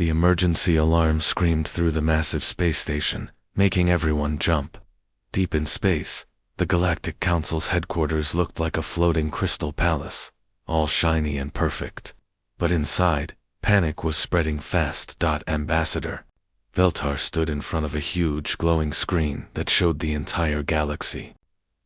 The emergency alarm screamed through the massive space station, making everyone jump. Deep in space, the Galactic Council's headquarters looked like a floating crystal palace, all shiny and perfect. But inside, panic was spreading fast. Ambassador Veltar stood in front of a huge glowing screen that showed the entire galaxy.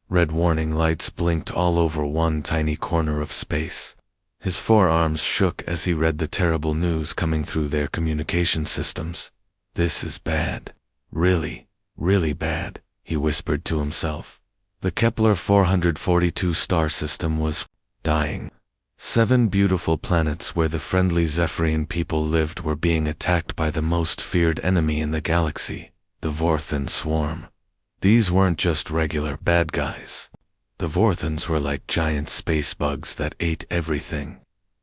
Red warning lights blinked all over one tiny corner of space. His forearms shook as he read the terrible news coming through their communication systems. "This is bad. Really, really bad," he whispered to himself. The Kepler 442 star system was dying. 7 beautiful planets where the friendly Zephyrian people lived were being attacked by the most feared enemy in the galaxy, the Vorthan swarm. These weren't just regular bad guys. The Vorthans were like giant space bugs that ate everything.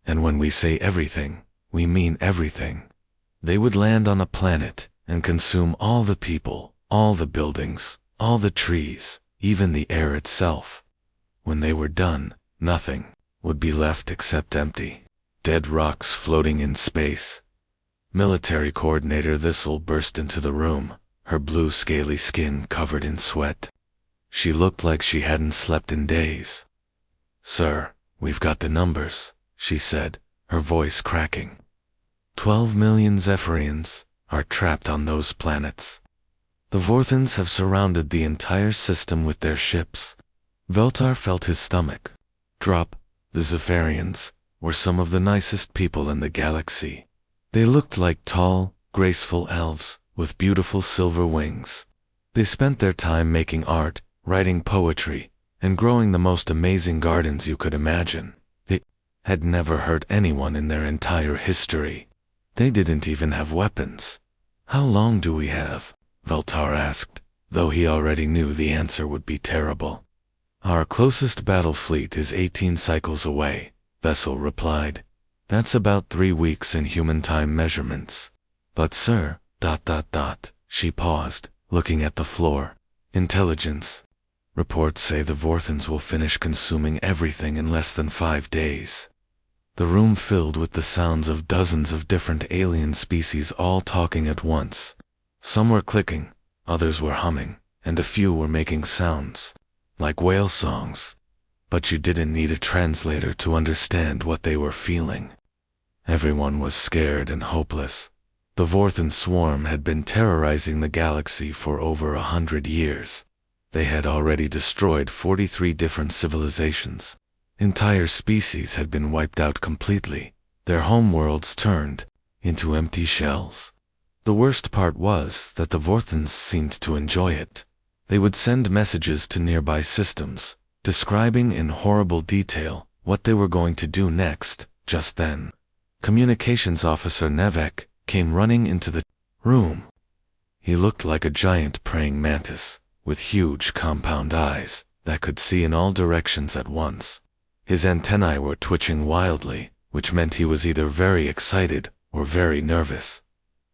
And when we say everything, we mean everything. They would land on a planet and consume all the people, all the buildings, all the trees, even the air itself. When they were done, nothing would be left except empty, dead rocks floating in space. Military Coordinator Thistle burst into the room, her blue scaly skin covered in sweat. She looked like she hadn't slept in days. "Sir, we've got the numbers," she said, her voice cracking. 12 million Zephyrians are trapped on those planets. The Vorthans have surrounded the entire system with their ships. Veltar felt his stomach drop. The Zephyrians were some of the nicest people in the galaxy. They looked like tall, graceful elves with beautiful silver wings. They spent their time making art, writing poetry, and growing the most amazing gardens you could imagine. They had never hurt anyone in their entire history. They didn't even have weapons. "How long do we have?" Veltar asked, though he already knew the answer would be terrible. "Our closest battle fleet is 18 cycles away," Vessel replied. "That's about 3 weeks in human time measurements." "But sir, .. She paused, looking at the floor. "Intelligence. Reports say the Vorthans will finish consuming everything in less than 5 days." The room filled with the sounds of dozens of different alien species all talking at once. Some were clicking, others were humming, and a few were making sounds like whale songs. But you didn't need a translator to understand what they were feeling. Everyone was scared and hopeless. The Vorthan swarm had been terrorizing the galaxy for over 100 years. They had already destroyed 43 different civilizations. Entire species had been wiped out completely, their homeworlds turned into empty shells. The worst part was that the Vorthans seemed to enjoy it. They would send messages to nearby systems, describing in horrible detail what they were going to do next. Just then, Communications Officer Nevek came running into the room. He looked like a giant praying mantis, with huge compound eyes that could see in all directions at once. His antennae were twitching wildly, which meant he was either very excited or very nervous.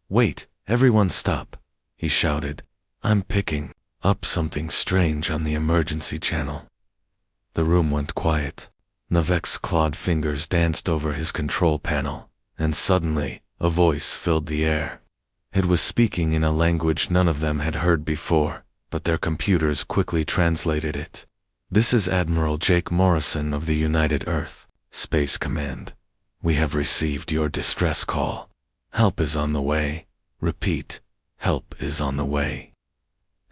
"Wait, everyone stop," he shouted. "I'm picking up something strange on the emergency channel." The room went quiet. Nevek's clawed fingers danced over his control panel, and suddenly, a voice filled the air. It was speaking in a language none of them had heard before, but their computers quickly translated it. "This is Admiral Jake Morrison of the United Earth Space Command. We have received your distress call. Help is on the way. Repeat, help is on the way."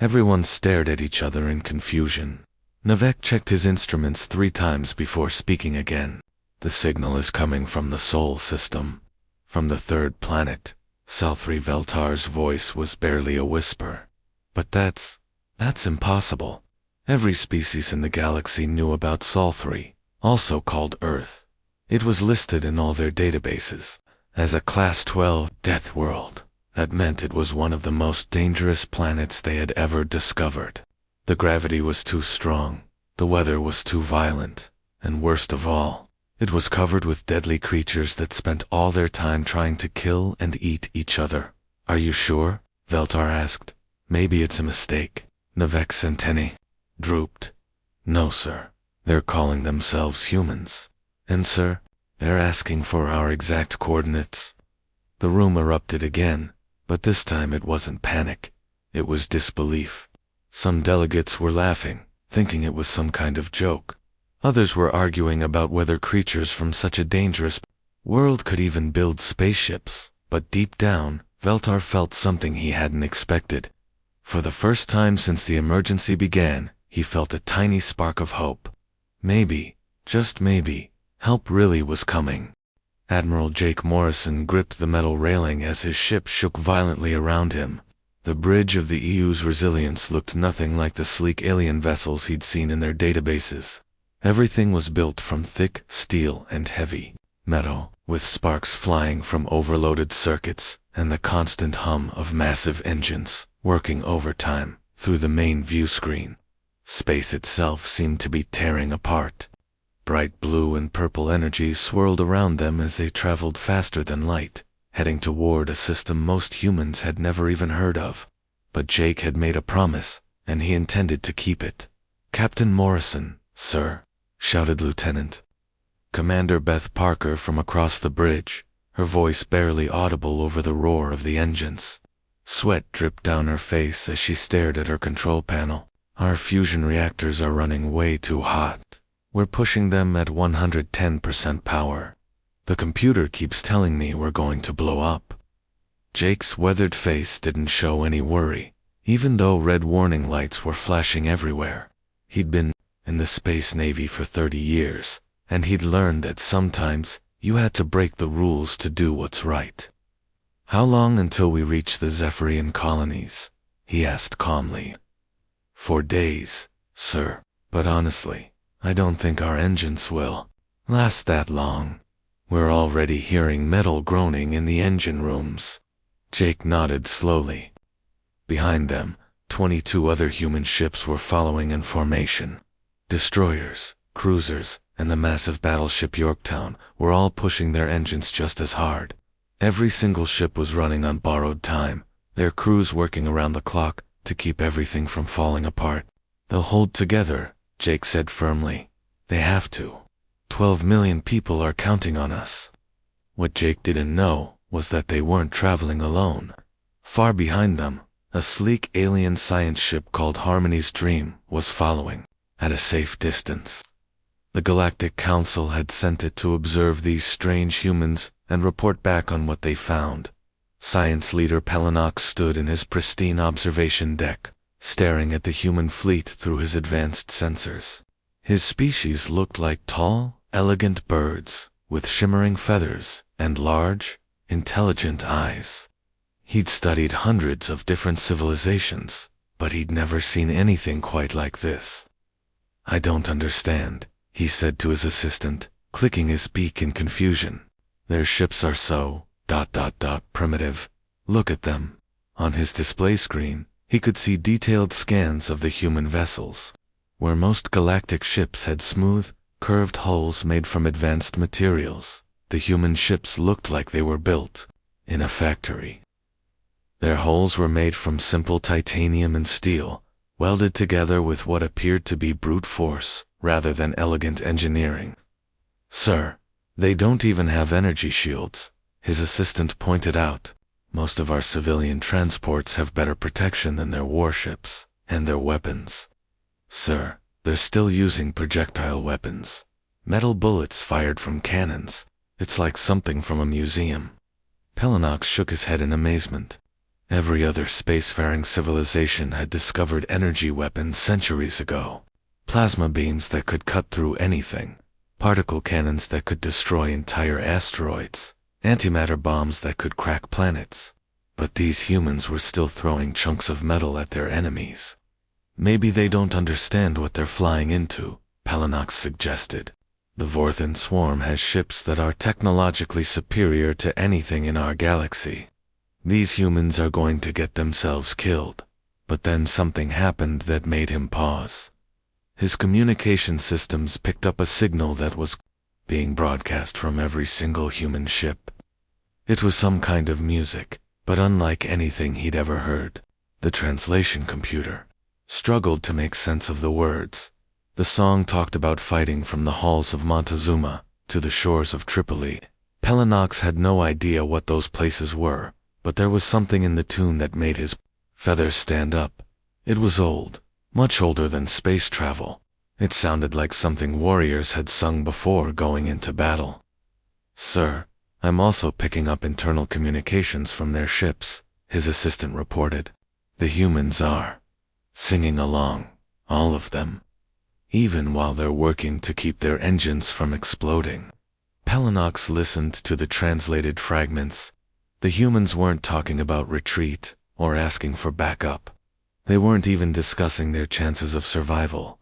Everyone stared at each other in confusion. Nevek checked his instruments 3 times before speaking again. "The signal is coming from the Sol system, from the 3rd planet." Salthri Veltar's voice was barely a whisper. "But that's impossible." Every species in the galaxy knew about Salthri, also called Earth. It was listed in all their databases as a Class 12 death world. That meant it was one of the most dangerous planets they had ever discovered. The gravity was too strong, the weather was too violent, and worst of all, it was covered with deadly creatures that spent all their time trying to kill and eat each other. "Are you sure?" Veltar asked. "Maybe it's a mistake." Nevek's antennae drooped. "No, sir. They're calling themselves humans. And sir, they're asking for our exact coordinates." The room erupted again, but this time it wasn't panic. It was disbelief. Some delegates were laughing, thinking it was some kind of joke. Others were arguing about whether creatures from such a dangerous world could even build spaceships. But deep down, Veltar felt something he hadn't expected. For the first time since the emergency began, he felt a tiny spark of hope. Maybe, just maybe, help really was coming. Admiral Jake Morrison gripped the metal railing as his ship shook violently around him. The bridge of the EU's resilience looked nothing like the sleek alien vessels he'd seen in their databases. Everything was built from thick steel and heavy metal, with sparks flying from overloaded circuits and the constant hum of massive engines working overtime through the main view screen. Space itself seemed to be tearing apart. Bright blue and purple energies swirled around them as they traveled faster than light, heading toward a system most humans had never even heard of. But Jake had made a promise, and he intended to keep it. "Captain Morrison, sir," shouted Lieutenant Commander Beth Parker from across the bridge, her voice barely audible over the roar of the engines. Sweat dripped down her face as she stared at her control panel. "Our fusion reactors are running way too hot. We're pushing them at 110% power. The computer keeps telling me we're going to blow up." Jake's weathered face didn't show any worry, even though red warning lights were flashing everywhere. He'd been in the Space Navy for 30 years, and he'd learned that sometimes you had to break the rules to do what's right. "How long until we reach the Zephyrian colonies?" he asked calmly. "4 days, sir, but honestly, I don't think our engines will last that long. We're already hearing metal groaning in the engine rooms." Jake nodded slowly. Behind them, 22 other human ships were following in formation. Destroyers, cruisers, and the massive battleship Yorktown were all pushing their engines just as hard. Every single ship was running on borrowed time, their crews working around the clock to keep everything from falling apart. "They'll hold together," Jake said firmly. "They have to. 12 million people are counting on us." What Jake didn't know was that they weren't traveling alone. Far behind them, a sleek alien science ship called Harmony's Dream was following, at a safe distance. The Galactic Council had sent it to observe these strange humans and report back on what they found. Science leader Pelinox stood in his pristine observation deck, staring at the human fleet through his advanced sensors. His species looked like tall, elegant birds, with shimmering feathers and large, intelligent eyes. He'd studied hundreds of different civilizations, but he'd never seen anything quite like this. "I don't understand," he said to his assistant, clicking his beak in confusion. "Their ships are so, primitive. Look at them." On his display screen, he could see detailed scans of the human vessels. Where most galactic ships had smooth, curved hulls made from advanced materials, the human ships looked like they were built in a factory. Their hulls were made from simple titanium and steel, welded together with what appeared to be brute force rather than elegant engineering. "Sir, they don't even have energy shields," his assistant pointed out. "Most of our civilian transports have better protection than their warships and their weapons." "Sir, they're still using projectile weapons. Metal bullets fired from cannons. It's like something from a museum." Pelinox shook his head in amazement. Every other spacefaring civilization had discovered energy weapons centuries ago. Plasma beams that could cut through anything, particle cannons that could destroy entire asteroids, antimatter bombs that could crack planets. But these humans were still throwing chunks of metal at their enemies. "Maybe they don't understand what they're flying into," Pelinox suggested. "The Vorthan swarm has ships that are technologically superior to anything in our galaxy. These humans are going to get themselves killed." But then something happened that made him pause. His communication systems picked up a signal that was being broadcast from every single human ship. It was some kind of music, but unlike anything he'd ever heard. The translation computer struggled to make sense of the words. The song talked about fighting from the halls of Montezuma to the shores of Tripoli. Pelinox had no idea what those places were, but there was something in the tune that made his feathers stand up. It was old, much older than space travel. It sounded like something warriors had sung before going into battle. "Sir, I'm also picking up internal communications from their ships," his assistant reported. "The humans are singing along, all of them, even while they're working to keep their engines from exploding." Pelinox listened to the translated fragments. The humans weren't talking about retreat or asking for backup. They weren't even discussing their chances of survival.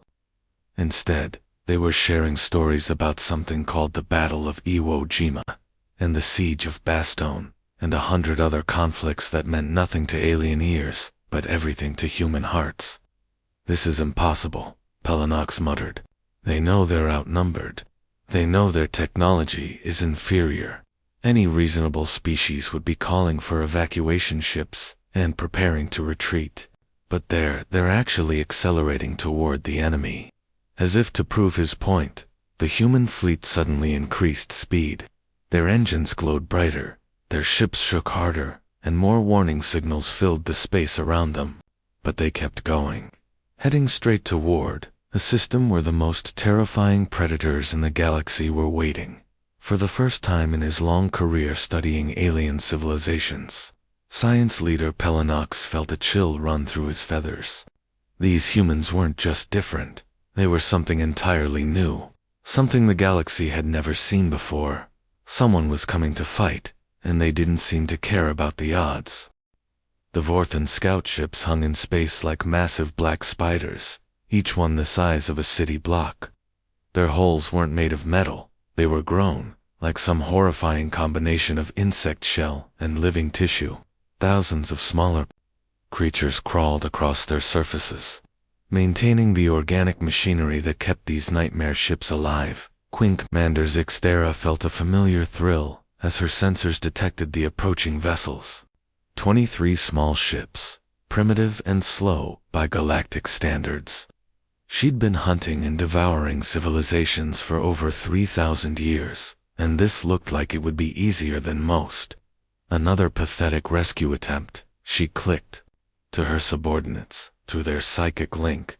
Instead, they were sharing stories about something called the Battle of Iwo Jima, and the Siege of Bastogne, and 100 other conflicts that meant nothing to alien ears, but everything to human hearts. "This is impossible," Pelinox muttered. "They know they're outnumbered. They know their technology is inferior. Any reasonable species would be calling for evacuation ships and preparing to retreat. But they're actually accelerating toward the enemy." As if to prove his point, the human fleet suddenly increased speed. Their engines glowed brighter, their ships shook harder, and more warning signals filled the space around them. But they kept going, heading straight toward a system where the most terrifying predators in the galaxy were waiting. For the first time in his long career studying alien civilizations, science leader Pelinox felt a chill run through his feathers. These humans weren't just different. They were something entirely new, something the galaxy had never seen before. Someone was coming to fight, and they didn't seem to care about the odds. The Vorthan scout ships hung in space like massive black spiders, each one the size of a city block. Their hulls weren't made of metal, they were grown, like some horrifying combination of insect shell and living tissue. Thousands of smaller creatures crawled across their surfaces, maintaining the organic machinery that kept these nightmare ships alive. Queen Commander Zixtera felt a familiar thrill as her sensors detected the approaching vessels. 23 small ships, primitive and slow by galactic standards. She'd been hunting and devouring civilizations for over 3,000 years, and this looked like it would be easier than most. Another pathetic rescue attempt, she clicked to her subordinates through their psychic link.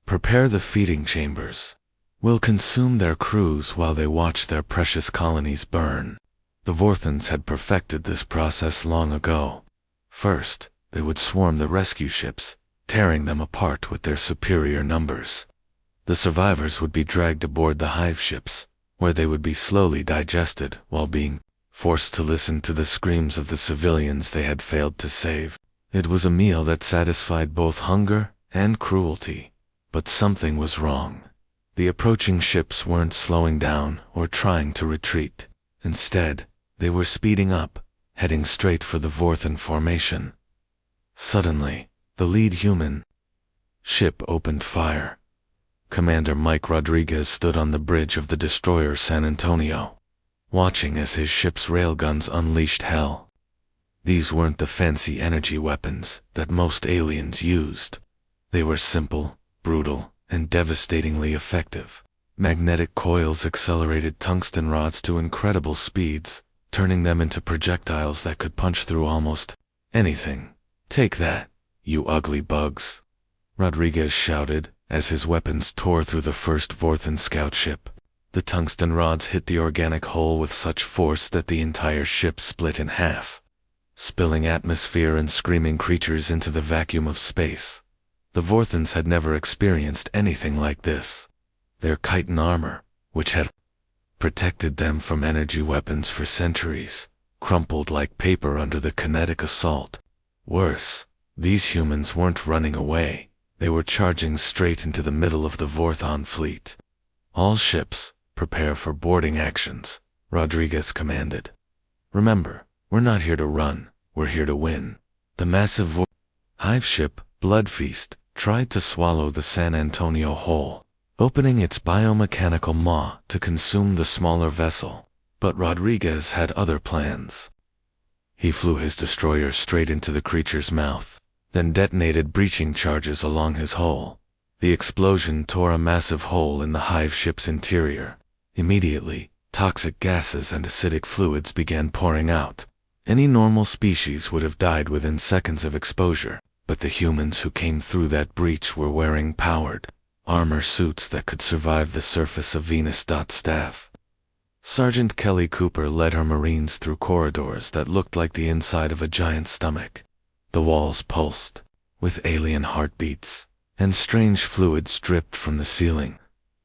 "Prepare the feeding chambers. We'll consume their crews while they watch their precious colonies burn." The Vorthans had perfected this process long ago. First, they would swarm the rescue ships, tearing them apart with their superior numbers. The survivors would be dragged aboard the hive ships, where they would be slowly digested while being forced to listen to the screams of the civilians they had failed to save. It was a meal that satisfied both hunger and cruelty, but something was wrong. The approaching ships weren't slowing down or trying to retreat. Instead, they were speeding up, heading straight for the Vorthan formation. Suddenly, the lead human ship opened fire. Commander Mike Rodriguez stood on the bridge of the destroyer San Antonio, watching as his ship's railguns unleashed hell. These weren't the fancy energy weapons that most aliens used. They were simple, brutal, and devastatingly effective. Magnetic coils accelerated tungsten rods to incredible speeds, turning them into projectiles that could punch through almost anything. "Take that, you ugly bugs," Rodriguez shouted as his weapons tore through the first Vorthan scout ship. The tungsten rods hit the organic hull with such force that the entire ship split in half, spilling atmosphere and screaming creatures into the vacuum of space. The Vorthans had never experienced anything like this. Their chitin armor, which had protected them from energy weapons for centuries, crumpled like paper under the kinetic assault. Worse, these humans weren't running away. They were charging straight into the middle of the Vorthon fleet. "All ships, prepare for boarding actions," Rodriguez commanded. "Remember, we're not here to run, we're here to win." The massive hive ship, Bloodfeast, tried to swallow the San Antonio hull, opening its biomechanical maw to consume the smaller vessel. But Rodriguez had other plans. He flew his destroyer straight into the creature's mouth, then detonated breaching charges along his hull. The explosion tore a massive hole in the hive ship's interior. Immediately, Toxic gases and acidic fluids began pouring out. Any normal species would have died within seconds of exposure, but the humans who came through that breach were wearing powered armor suits that could survive the surface of Venus. Staff. Sergeant Kelly Cooper led her Marines through corridors that looked like the inside of a giant stomach. The walls pulsed with alien heartbeats, and strange fluids dripped from the ceiling.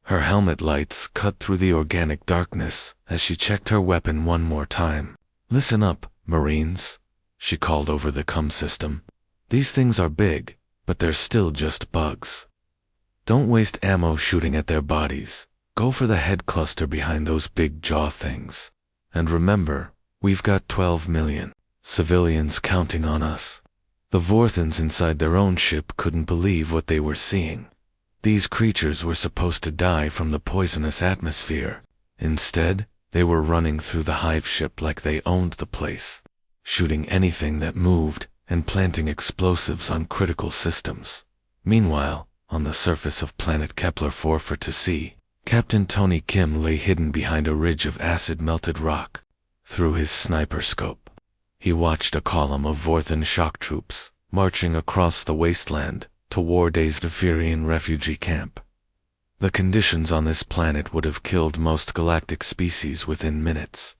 Her helmet lights cut through the organic darkness as she checked her weapon one more time. "Listen up, Marines," she called over the comm system. "These things are big, but they're still just bugs. Don't waste ammo shooting at their bodies. Go for the head cluster behind those big jaw things. And remember, we've got 12 million civilians counting on us." The Vorthans inside their own ship couldn't believe what they were seeing. These creatures were supposed to die from the poisonous atmosphere. Instead, they were running through the hive ship like they owned the place, shooting anything that moved and planting explosives on critical systems. Meanwhile, on the surface of planet Kepler 4 for to see, Captain Tony Kim lay hidden behind a ridge of acid-melted rock. Through his sniper scope, he watched a column of Vorthan shock troops marching across the wasteland to war-dazed Ephirian refugee camp. The conditions on this planet would have killed most galactic species within minutes.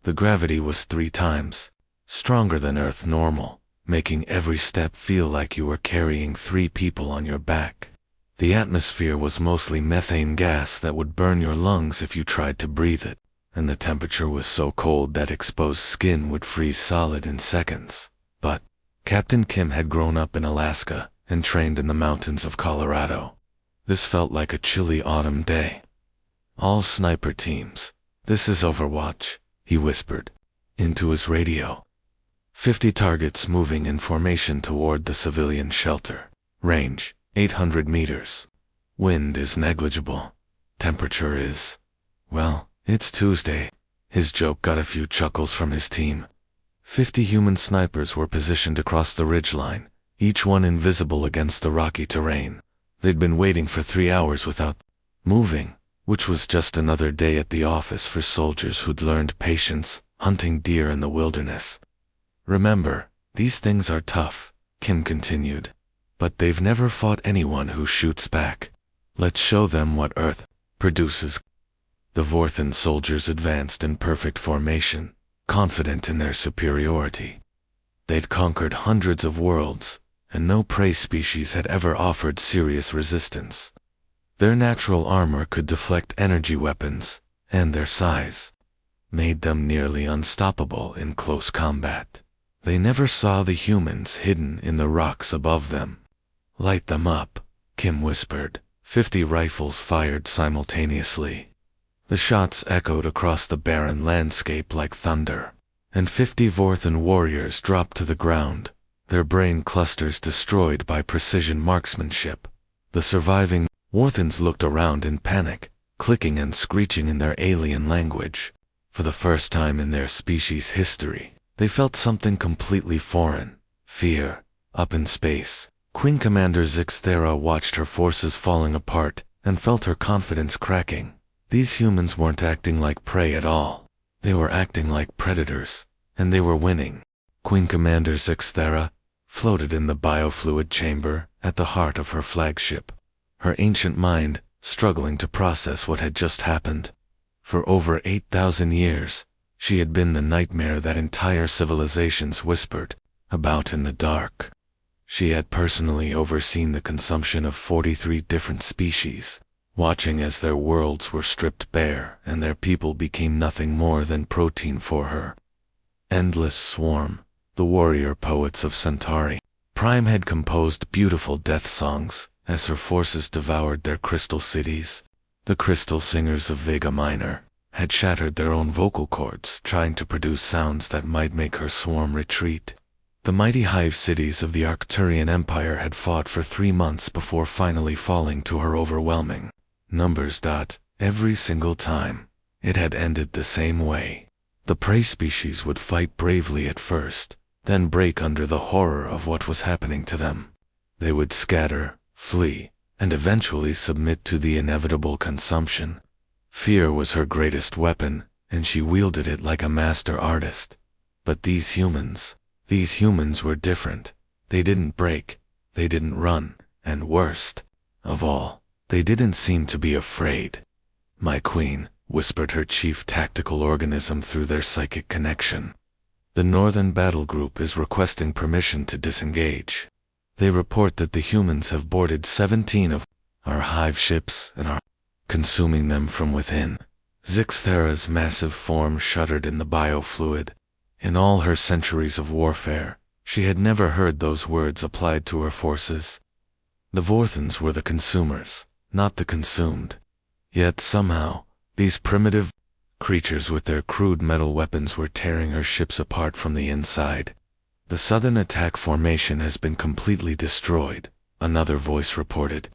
The gravity was 3 times stronger than Earth normal, making every step feel like you were carrying 3 people on your back. The atmosphere was mostly methane gas that would burn your lungs if you tried to breathe it, and the temperature was so cold that exposed skin would freeze solid in seconds. But Captain Kim had grown up in Alaska and trained in the mountains of Colorado. This felt like a chilly autumn day. "All sniper teams, this is Overwatch," he whispered into his radio. 50 targets moving in formation toward the civilian shelter. Range, 800 meters. Wind is negligible. Temperature is, well, it's Tuesday. His joke got a few chuckles from his team. 50 human snipers were positioned across the ridgeline, each one invisible against the rocky terrain. They'd been waiting for 3 hours without moving, which was just another day at the office for soldiers who'd learned patience, hunting deer in the wilderness. "Remember, these things are tough," Kim continued, "but they've never fought anyone who shoots back. Let's show them what Earth produces." The Vorthan soldiers advanced in perfect formation, confident in their superiority. They'd conquered hundreds of worlds, and no prey species had ever offered serious resistance. Their natural armor could deflect energy weapons, and their size made them nearly unstoppable in close combat. They never saw the humans hidden in the rocks above them. "Light them up," Kim whispered. 50 rifles fired simultaneously. The shots echoed across the barren landscape like thunder, and 50 Vorthan warriors dropped to the ground, their brain clusters destroyed by precision marksmanship. The surviving Vorthans looked around in panic, clicking and screeching in their alien language. For the first time in their species' history, they felt something completely foreign: fear. Up in space, Queen Commander Zixthera watched her forces falling apart and felt her confidence cracking. These humans weren't acting like prey at all. They were acting like predators, and they were winning. Queen Commander Zixthera floated in the biofluid chamber at the heart of her flagship, her ancient mind struggling to process what had just happened. For over 8,000 years, she had been the nightmare that entire civilizations whispered about in the dark. She had personally overseen the consumption of 43 different species, watching as their worlds were stripped bare and their people became nothing more than protein for her. Endless Swarm, the warrior poets of Centauri. Prime had composed beautiful death songs as her forces devoured their crystal cities. The crystal singers of Vega Minor had shattered their own vocal cords trying to produce sounds that might make her swarm retreat. The mighty hive cities of the Arcturian Empire had fought for 3 months before finally falling to her overwhelming numbers. Every single time, it had ended the same way. The prey species would fight bravely at first, then break under the horror of what was happening to them. They would scatter, flee, and eventually submit to the inevitable consumption. Fear was her greatest weapon, and she wielded it like a master artist. But these humans were different. They didn't break, they didn't run, and worst of all, they didn't seem to be afraid. "My queen," whispered her chief tactical organism through their psychic connection. "The Northern Battle Group is requesting permission to disengage. They report that the humans have boarded 17 of our hive ships and are consuming them from within." Zixthera's massive form shuddered in the biofluid. In all her centuries of warfare, she had never heard those words applied to her forces. The Vorthans were the consumers, not the consumed. Yet somehow, these primitive creatures with their crude metal weapons were tearing her ships apart from the inside. "The southern attack formation has been completely destroyed," another voice reported.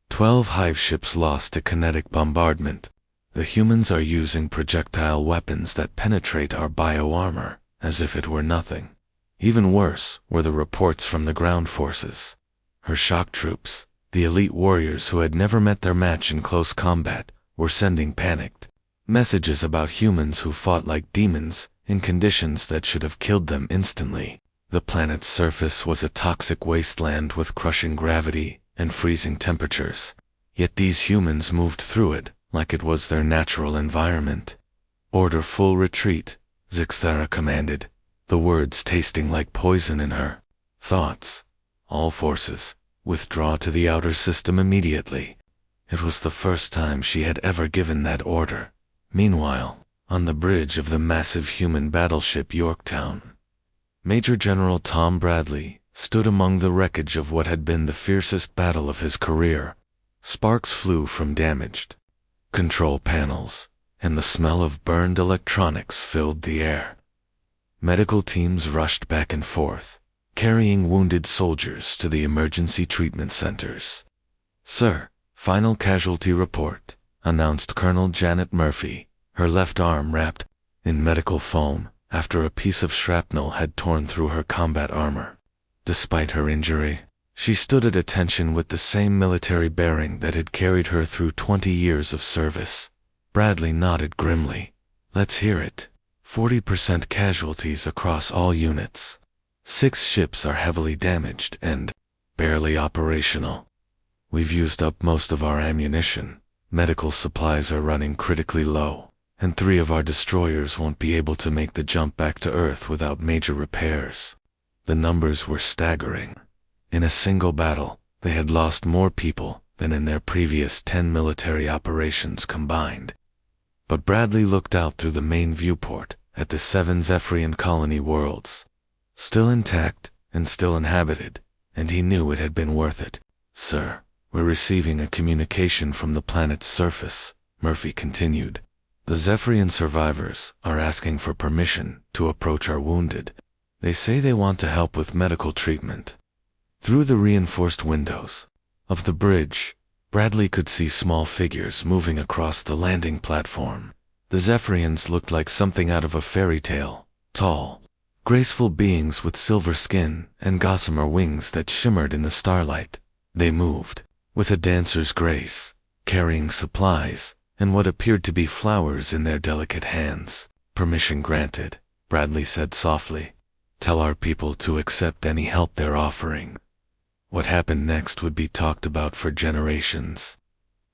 12 hive ships lost to kinetic bombardment. The humans are using projectile weapons that penetrate our bio-armor, as if it were nothing. Even worse were the reports from the ground forces. Her shock troops, the elite warriors who had never met their match in close combat, were sending panicked messages about humans who fought like demons in conditions that should have killed them instantly. The planet's surface was a toxic wasteland with crushing gravity and freezing temperatures. Yet these humans moved through it like it was their natural environment. "Order full retreat," Zixthera commanded, the words tasting like poison in her thoughts. "All forces, withdraw to the outer system immediately." It was the first time she had ever given that order. Meanwhile, on the bridge of the massive human battleship Yorktown, Major General Tom Bradley stood among the wreckage of what had been the fiercest battle of his career. Sparks flew from damaged control panels, and the smell of burned electronics filled the air. Medical teams rushed back and forth, carrying wounded soldiers to the emergency treatment centers. "Sir, final casualty report," announced Colonel Janet Murphy, her left arm wrapped in medical foam after a piece of shrapnel had torn through her combat armor. Despite her injury, she stood at attention with the same military bearing that had carried her through 20 years of service. Bradley nodded grimly. "Let's hear it. 40% casualties across all units. 6 ships are heavily damaged and barely operational. We've used up most of our ammunition. Medical supplies are running critically low, and 3 of our destroyers won't be able to make the jump back to Earth without major repairs." The numbers were staggering. In a single battle, they had lost more people than in their previous 10 military operations combined. But Bradley looked out through the main viewport at the 7 Zephyrian colony worlds, still intact and still inhabited, and he knew it had been worth it. "Sir, we're receiving a communication from the planet's surface," Murphy continued. "The Zephyrian survivors are asking for permission to approach our wounded. They say they want to help with medical treatment." Through the reinforced windows of the bridge, Bradley could see small figures moving across the landing platform. The Zephyrians looked like something out of a fairy tale, tall, graceful beings with silver skin and gossamer wings that shimmered in the starlight. They moved with a dancer's grace, carrying supplies and what appeared to be flowers in their delicate hands. "Permission granted," Bradley said softly. "Tell our people to accept any help they're offering." What happened next would be talked about for generations.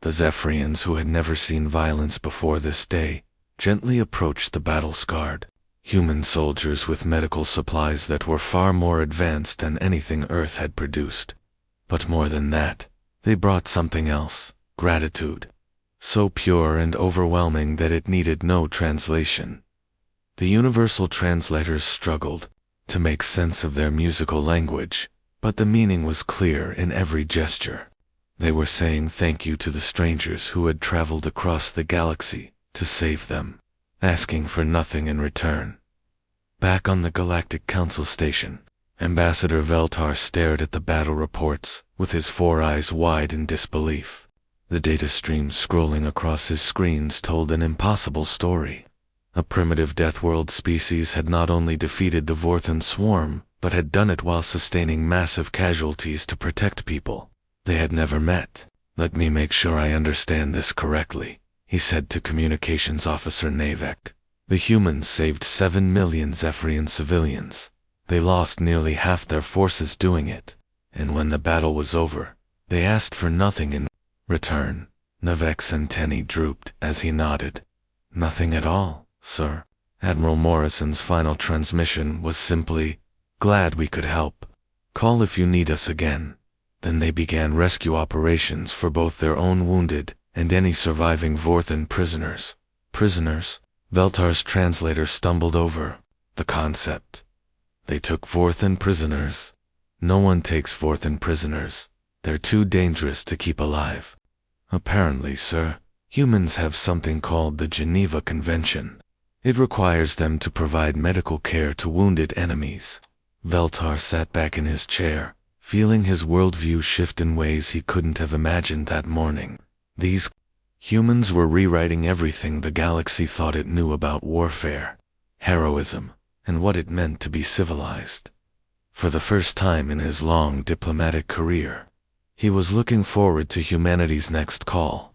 The Zephyrians, who had never seen violence before this day, gently approached the battle-scarred human soldiers with medical supplies that were far more advanced than anything Earth had produced. But more than that, they brought something else: gratitude. So pure and overwhelming that it needed no translation. The universal translators struggled to make sense of their musical language, but the meaning was clear in every gesture. They were saying thank you to the strangers who had traveled across the galaxy to save them, asking for nothing in return. Back on the Galactic Council station, Ambassador Veltar stared at the battle reports with his 4 eyes wide in disbelief. The data streams scrolling across his screens told an impossible story. A primitive Deathworld species had not only defeated the Vorthan swarm, but had done it while sustaining massive casualties to protect people they had never met. "Let me make sure I understand this correctly," he said to Communications Officer Navek. The humans saved 7 million Zephyrian civilians. They lost nearly half their forces doing it, and when the battle was over, they asked for nothing in return. Navek's antennae drooped as he nodded. Nothing at all, sir. Admiral Morrison's final transmission was simply, "Glad we could help. Call if you need us again." Then they began rescue operations for both their own wounded and any surviving Vorthan prisoners. Prisoners? Veltar's translator stumbled over the concept. They took Vorthan prisoners. No one takes Vorthan prisoners. They're too dangerous to keep alive. Apparently, sir, humans have something called the Geneva Convention. It requires them to provide medical care to wounded enemies. Veltar sat back in his chair, feeling his worldview shift in ways he couldn't have imagined that morning. These humans were rewriting everything the galaxy thought it knew about warfare, heroism, and what it meant to be civilized. For the first time in his long diplomatic career, he was looking forward to humanity's next call.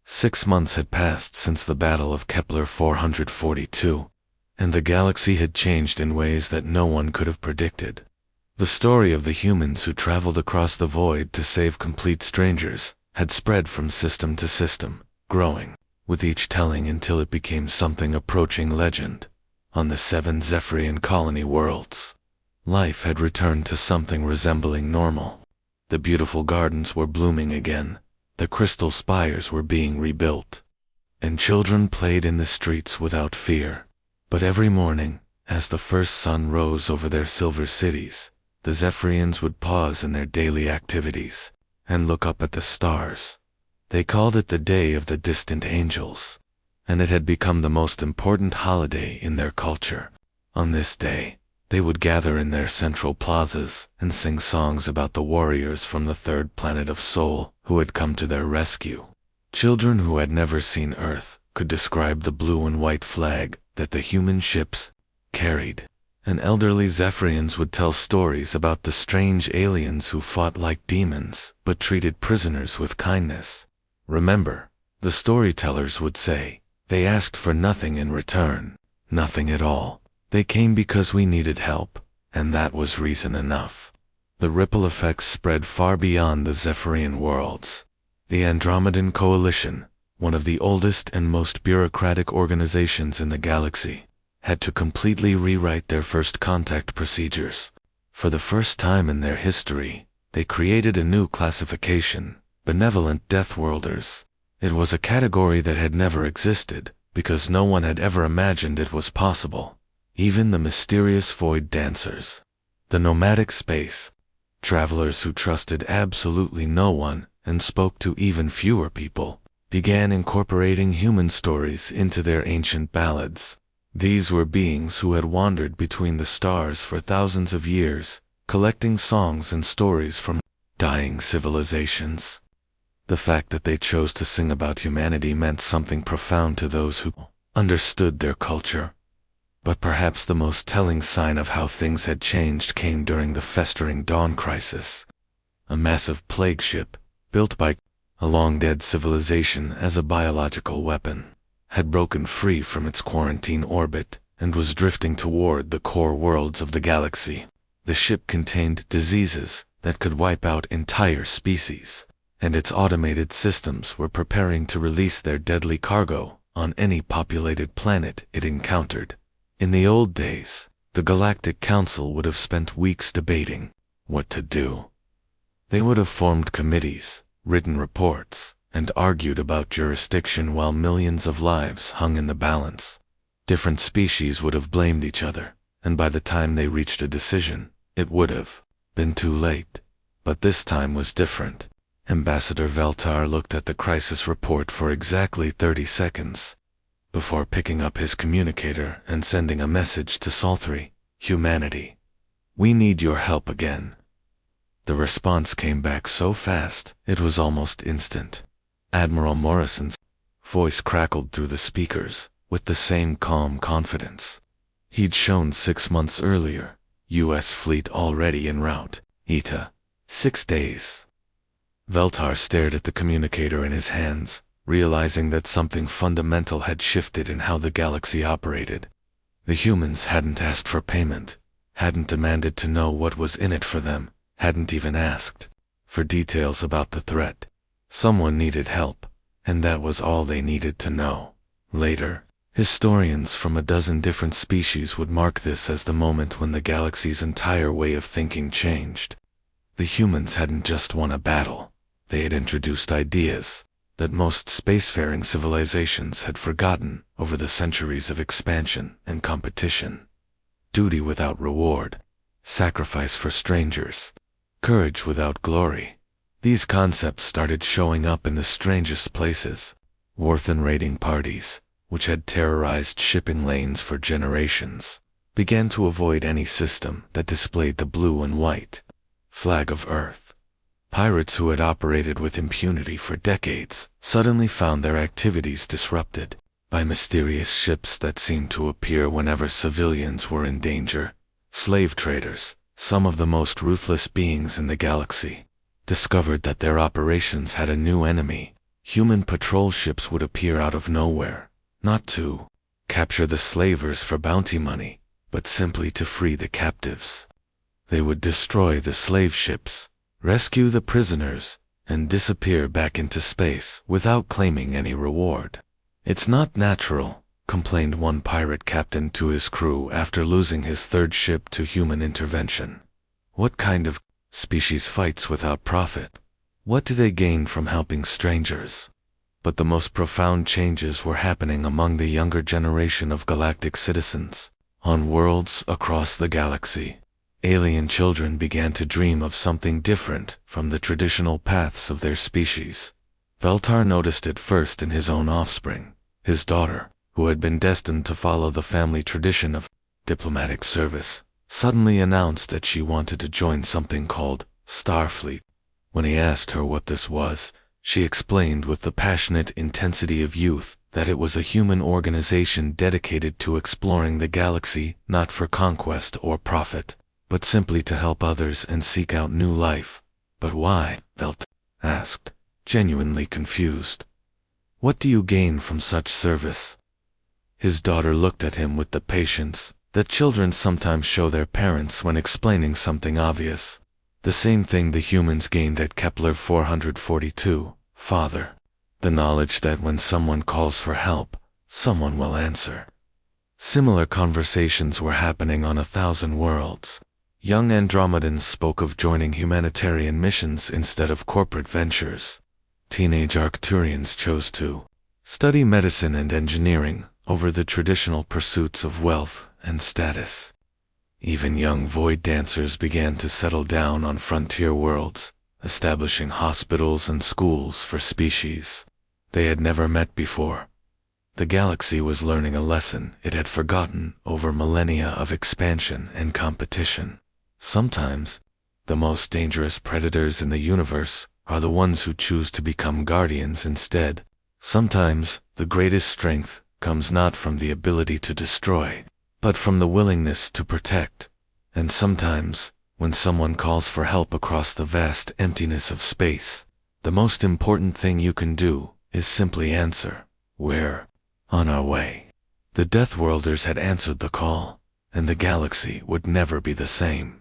6 months had passed since the Battle of Kepler 442, and the galaxy had changed in ways that no one could have predicted. The story of the humans who traveled across the void to save complete strangers had spread from system to system, growing, with each telling until it became something approaching legend. On the 7 Zephyrian colony worlds, life had returned to something resembling normal. The beautiful gardens were blooming again, the crystal spires were being rebuilt, and children played in the streets without fear. But every morning, as the first sun rose over their silver cities, the Zephyrians would pause in their daily activities and look up at the stars. They called it the Day of the Distant Angels, and it had become the most important holiday in their culture. On this day, they would gather in their central plazas and sing songs about the warriors from the third planet of Sol who had come to their rescue. Children who had never seen Earth could describe the blue and white flag that the human ships carried, and elderly Zephyrians would tell stories about the strange aliens who fought like demons but treated prisoners with kindness. Remember, the storytellers would say, they asked for nothing in return, nothing at all. They came because we needed help, and that was reason enough. The ripple effects spread far beyond the Zephyrian worlds. The Andromedan Coalition, one of the oldest and most bureaucratic organizations in the galaxy, had to completely rewrite their first contact procedures. For the first time in their history, they created a new classification, benevolent Deathworlders. It was a category that had never existed, because no one had ever imagined it was possible. Even the mysterious void dancers, the nomadic space travelers who trusted absolutely no one and spoke to even fewer people, began incorporating human stories into their ancient ballads. These were beings who had wandered between the stars for thousands of years, collecting songs and stories from dying civilizations. The fact that they chose to sing about humanity meant something profound to those who understood their culture. But perhaps the most telling sign of how things had changed came during the festering Dawn Crisis. A massive plague ship, built by a long-dead civilization as a biological weapon, had broken free from its quarantine orbit and was drifting toward the core worlds of the galaxy. The ship contained diseases that could wipe out entire species, and its automated systems were preparing to release their deadly cargo on any populated planet it encountered. In the old days, the Galactic Council would have spent weeks debating what to do. They would have formed committees, written reports, and argued about jurisdiction while millions of lives hung in the balance. Different species would have blamed each other, and by the time they reached a decision, it would have been too late. But this time was different. Ambassador Veltar looked at the crisis report for exactly 30 seconds. Before picking up his communicator and sending a message to Sol3, "Humanity, we need your help again." The response came back so fast, it was almost instant. Admiral Morrison's voice crackled through the speakers, with the same calm confidence he'd shown 6 months earlier. U.S. fleet already en route. Eta. 6 days. Veltar stared at the communicator in his hands, realizing that something fundamental had shifted in how the galaxy operated. The humans hadn't asked for payment, hadn't demanded to know what was in it for them, hadn't even asked for details about the threat. Someone needed help, and that was all they needed to know. Later, historians from a dozen different species would mark this as the moment when the galaxy's entire way of thinking changed. The humans hadn't just won a battle, they had introduced ideas that most spacefaring civilizations had forgotten over the centuries of expansion and competition. Duty without reward, sacrifice for strangers, courage without glory. These concepts started showing up in the strangest places. Warthen raiding parties, which had terrorized shipping lanes for generations, began to avoid any system that displayed the blue and white flag of Earth. Pirates who had operated with impunity for decades suddenly found their activities disrupted by mysterious ships that seemed to appear whenever civilians were in danger. Slave traders, some of the most ruthless beings in the galaxy, discovered that their operations had a new enemy. Human patrol ships would appear out of nowhere, not to capture the slavers for bounty money, but simply to free the captives. They would destroy the slave ships, rescue the prisoners, and disappear back into space without claiming any reward. "It's not natural," complained one pirate captain to his crew after losing his third ship to human intervention. "What kind of species fights without profit? What do they gain from helping strangers?" But the most profound changes were happening among the younger generation of galactic citizens. On worlds across the galaxy, alien children began to dream of something different from the traditional paths of their species. Veltar noticed it first in his own offspring. His daughter, who had been destined to follow the family tradition of diplomatic service, suddenly announced that she wanted to join something called Starfleet. When he asked her what this was, she explained with the passionate intensity of youth that it was a human organization dedicated to exploring the galaxy, not for conquest or profit, but simply to help others and seek out new life. "But why?" Veltar asked, genuinely confused. "What do you gain from such service?" His daughter looked at him with the patience that children sometimes show their parents when explaining something obvious. "The same thing the humans gained at Kepler 442, Father. The knowledge that when someone calls for help, someone will answer." Similar conversations were happening on 1,000 worlds. Young Andromedans spoke of joining humanitarian missions instead of corporate ventures. Teenage Arcturians chose to study medicine and engineering over the traditional pursuits of wealth and status. Even young void dancers began to settle down on frontier worlds, establishing hospitals and schools for species they had never met before. The galaxy was learning a lesson it had forgotten over millennia of expansion and competition. Sometimes, the most dangerous predators in the universe are the ones who choose to become guardians instead. Sometimes, the greatest strength comes not from the ability to destroy, but from the willingness to protect. And sometimes, when someone calls for help across the vast emptiness of space, the most important thing you can do is simply answer, "We're on our way." The Deathworlders had answered the call, and the galaxy would never be the same.